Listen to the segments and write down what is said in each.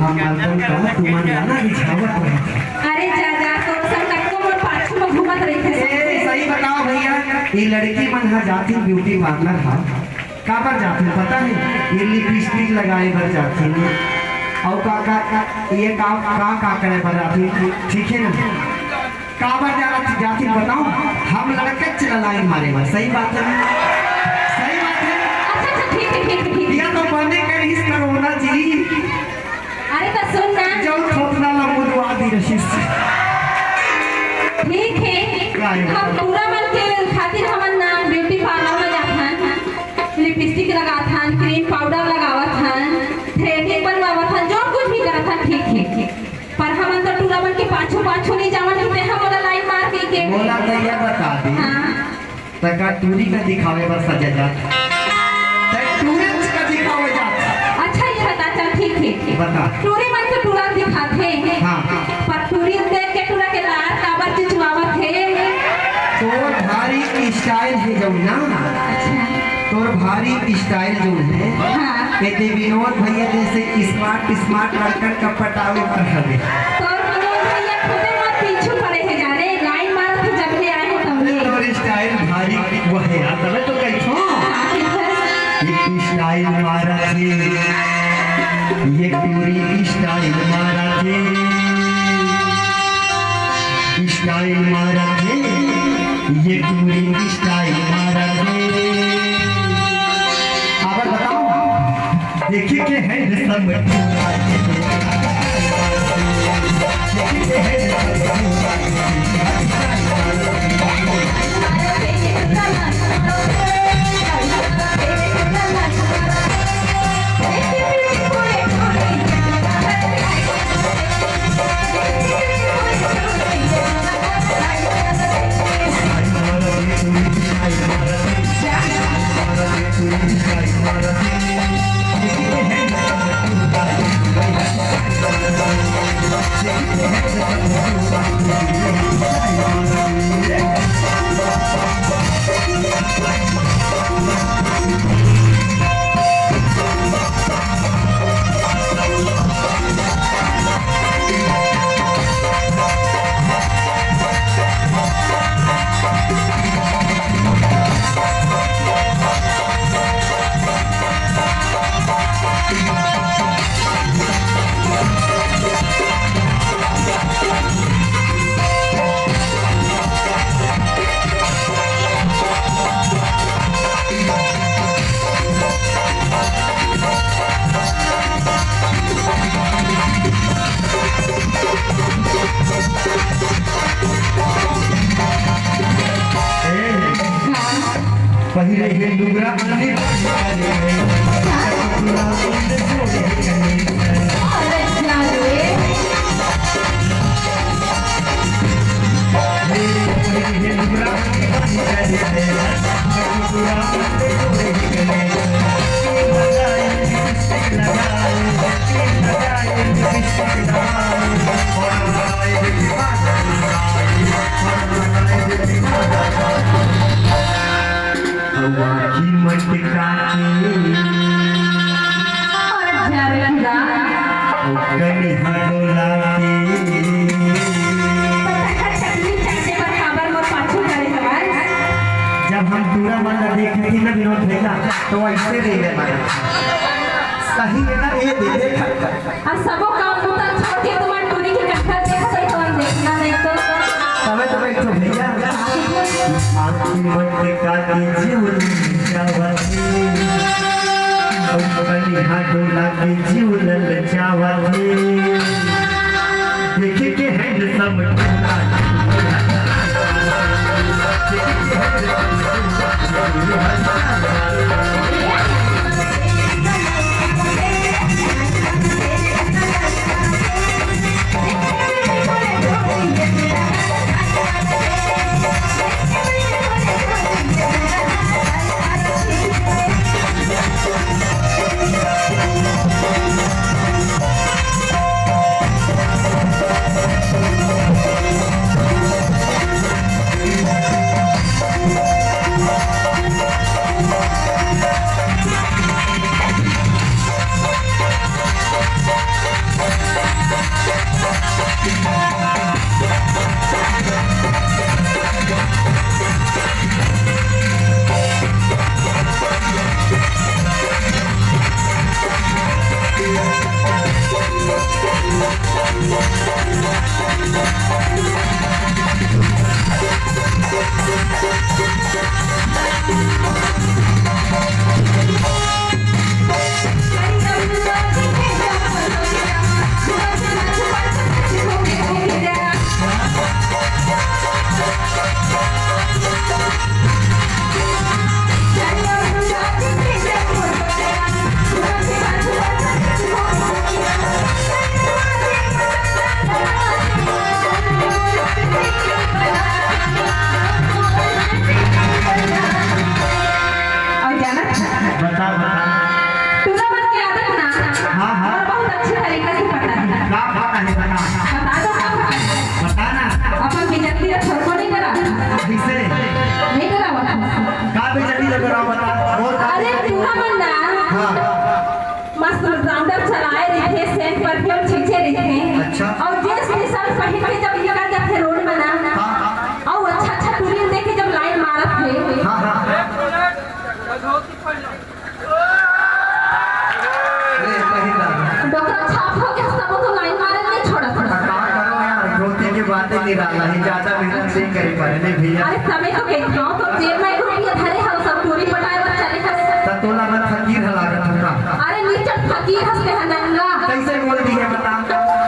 हम मालूम का तुम्हारे जाना दिखावत रहा। अरे जा तो सब तक मोर पाछू में घूमत रही थे। सही बताओ भैया, ये लड़की मन हा जाती ब्यूटी पार्लर हा का पर जाती पता है? ये लिपस्टिक लगाए बर जाती और ये का करे बर जाती, ठीक है ना? का बर जाती बताओ? हम लड़के चला लाइन मारे बर, सही बात है? सही बात है? अच्छा ठीक ये तो बने कर इस कोरोना जी। अरे तो सुन ना, जो ठोकना ला मुदवा दी रशीद ठीक है। हम पूरा मन के खातिर हमन ना ब्यूटी पार्लर में जाथन, लिपस्टिक लगाथन, क्रीम पाउडर लगावथन, थ्रेडिंग बनवावथन, जो कुछ भी करथन, ठीक पर हमन तो टूरा मन के पाछू नहीं जावन होते, हम लाइन मार के बोला तो ये बता दी। हां तका टूरी का दिखावे बस सजा जात, टूरिस्ट का दिखावे जात। अच्छा ये बता, चल ठीक बता। टूरी मन तो टूरा दिखाते हैं। हां पर टूरी देख के टूरा के लार काबर चिचवावत है। तोर भारी स्टाइल है जो ना, अच्छा तोर भारी स्टाइल जो है, हां कहते विनोद भैया जैसे स्मार्ट लड़कन का पटावे पर हवे। तोर विनोद भैया खुदे मत पीछू पड़े है जाने, लाइन मारत है जब ले आए तब ले। तोर स्टाइल भारी वो है यार, तबे तो कहियो ये स्टाइल मारा थे, ये पूरी स्टाइल मारा थे, स्टाइल मारा थे, ये पूरी स्टाइल मारा थे। अब बताओ देखिए के है सब पहले ये डुगरा आने जब हम पूरा वाला देखे थी ना विनोद भैया तो ऐसे दे दे सही है ना, ये दे दे और सबो काम होता छोड़ के तुम्हारी टूरी के कट्ठा देखते तो देखना नहीं तो तबे तो बैठो भैया आखी मन का के जीवन जावती और बनी हाडोला के जीवन जावती देखे के हैंडसम बात ही निराला है, ज्यादा मेहनत नहीं करे पारे नहीं भैया। अरे समय तो कहता हूँ तो जेब में 1 रुपया धरे हम सब टोरी पटाए और चले हंस। तोला में फकीर लागत होगा। अरे नीचे फकीर हंसते हैं नंगा। कैसे बोल दी है बता?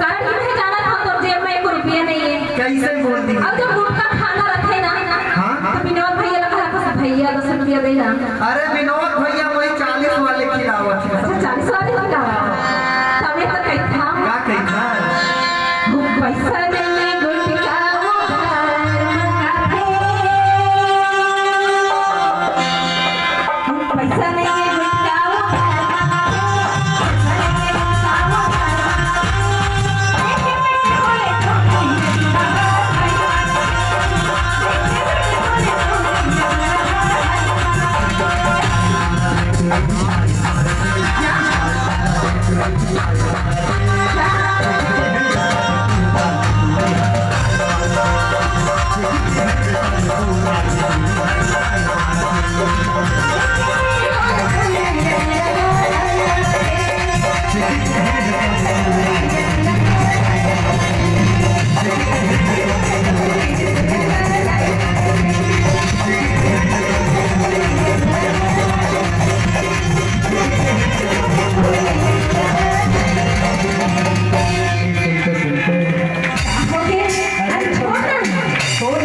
कारण कि मैं जाना था तो जेब में 1 रुपया नहीं है। कैसे बोल दी? अब जब गुटखा खाना रखे ना हाँ? तो विनोद भैया लगा था भैया 10 रुपया देना। अरे विनोद भैया वही 40 वाले खिलावत है। अच्छा 40 वाले की लावा। तभी तो कहता क्या कहता है? पैसा नहीं गुटखा वो पैसा नहीं गुटखा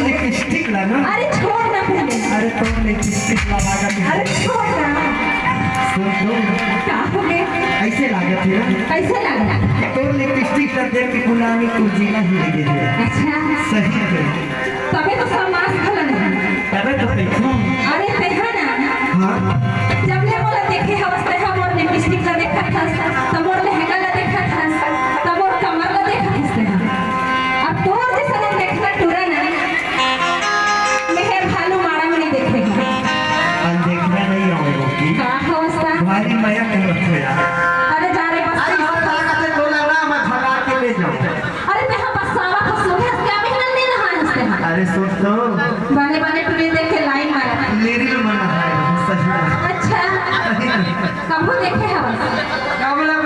लिपस्टिक लगा। अरे छोड़ ना पहले। अरे तो लिपस्टिक लगा। अरे छोड़ ना। क्या हो गया? ऐसे लागत है ना? कैसे लगा? तो लिपस्टिक का देख के गुलामी को जीना ही लगे है। अच्छा सही है। तबे तो समाज खलन है। तबे तो देखो। अरे तेहा ना हाँ जब ले बोला देखे अवस्था है मोर लिपस्टिक ला देखा था तब मोर लहंगा ला देखा था तब मोर कमर ला देखा था। अब तो जैसा ने देखना टूरा ना मेहर भालू मारा में नहीं देखेगा। अन देखना नहीं आएगा की का अवस्था? भारी माया कह रखो यार। अरे जा रे बस। अरे इस लागत है बोला ना मैं भगा के ले जाऊं। अरे तेहा बस सावा खसलो है क्या मेहनत नहीं रहा है इससे। अरे सोच तो बने बने टूरे देख के लाइन मारा। मेरी मन है सही है। अच्छा कब देखे हवा? कमला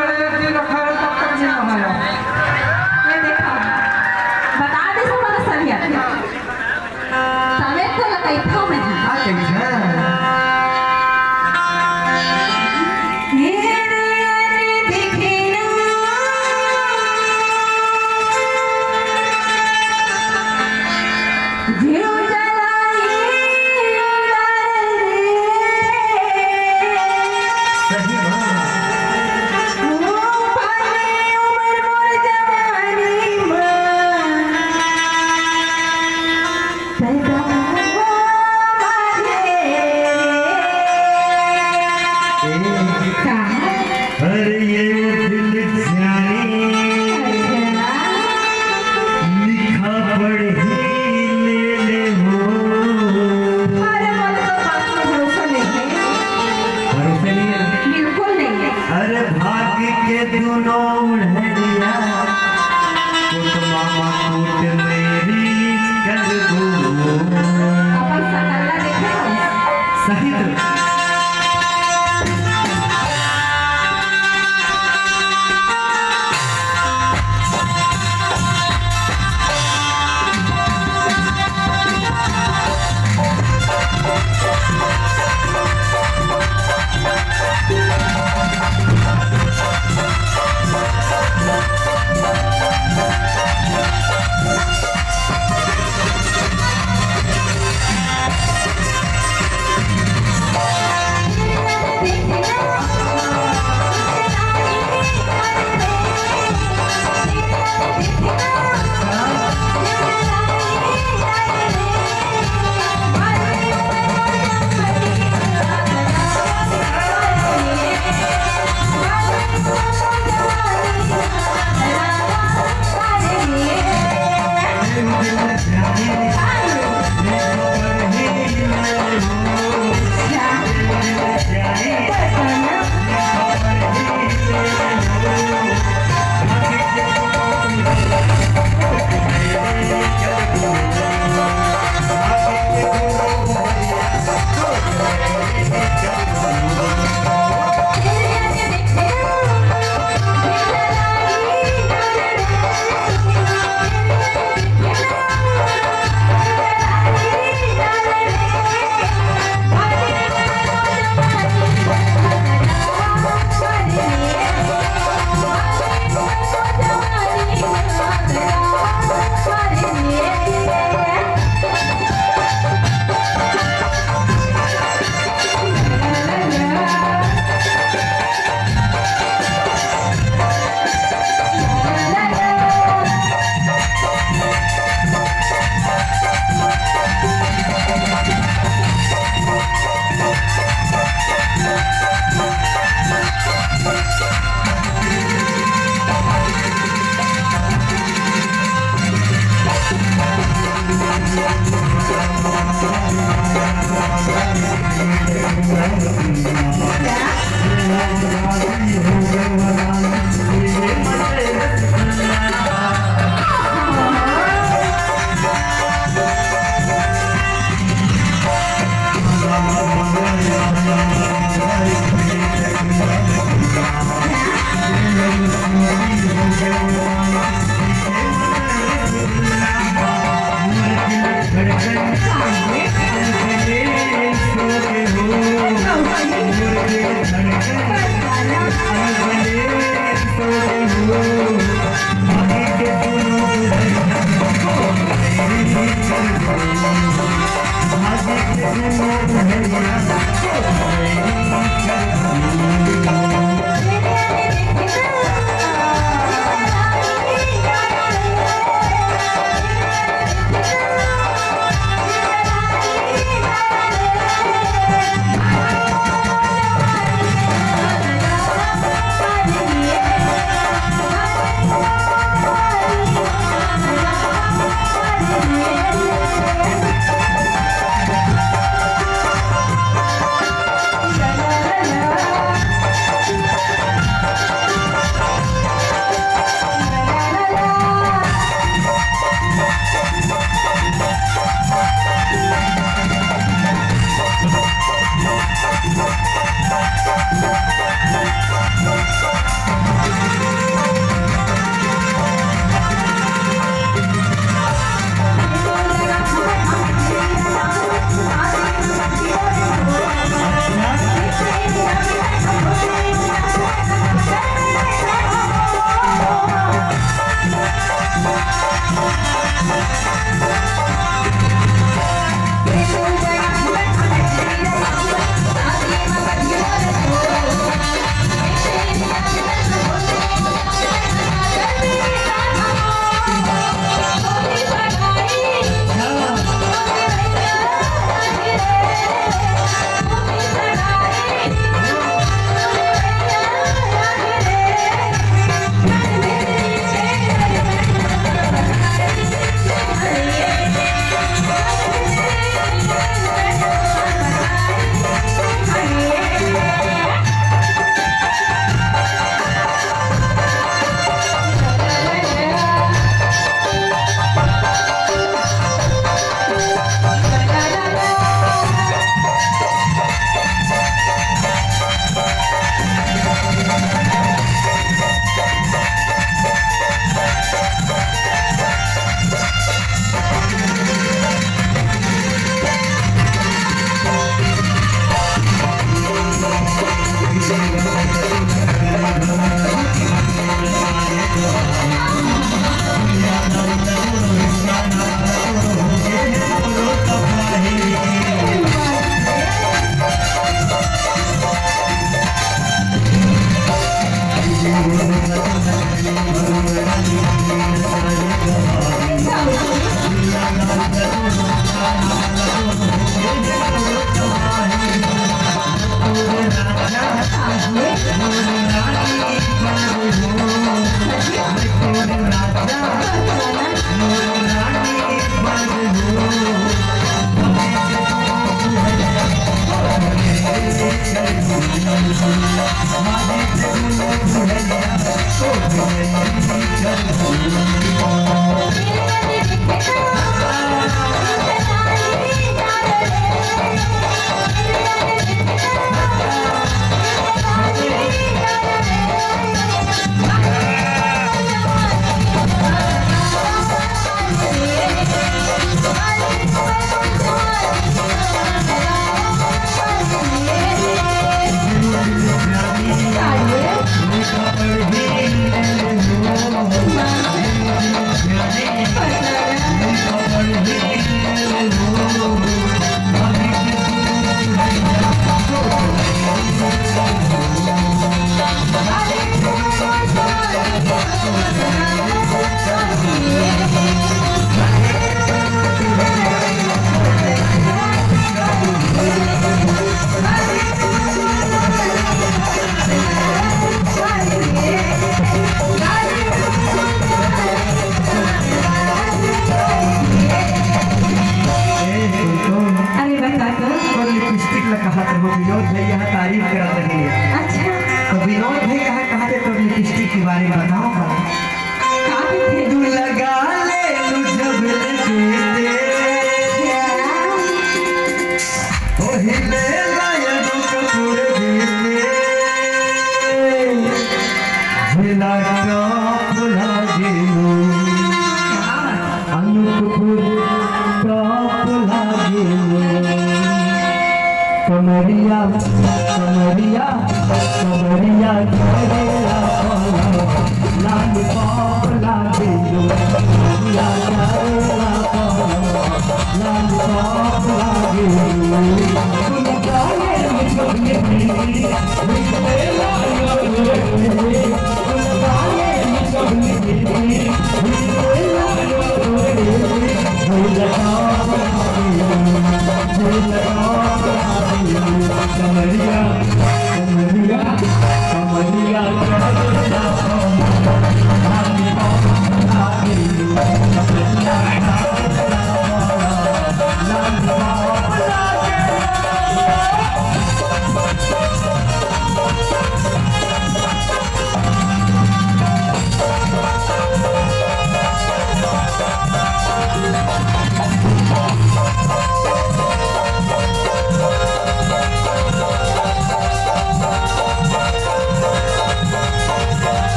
कमरिया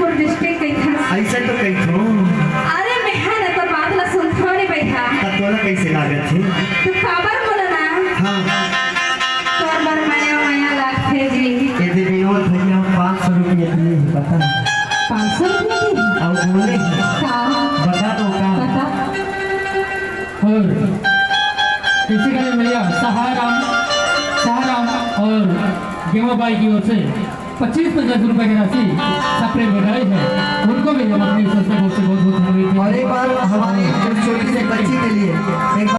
ऐसे तो कही थो अरे मेहनत तो बात ला सुन थोड़ी बैठा तोला कैसे लागत है तू खबर बोला ना हाँ तोर बर माया लागथे जी ये दे विनोद भैया 500 रुपये दिए पता 500 रुपये दी और बोले का बता दो का बता और किसी का भी भैया सहाराम और गेमाबाई की ओर से 25-50 रुपए की राशि सप्रे में रहे हैं उनको भी हम अपनी संस्था से बहुत बहुत और एक बार हमारी छोटी सी बच्ची के लिए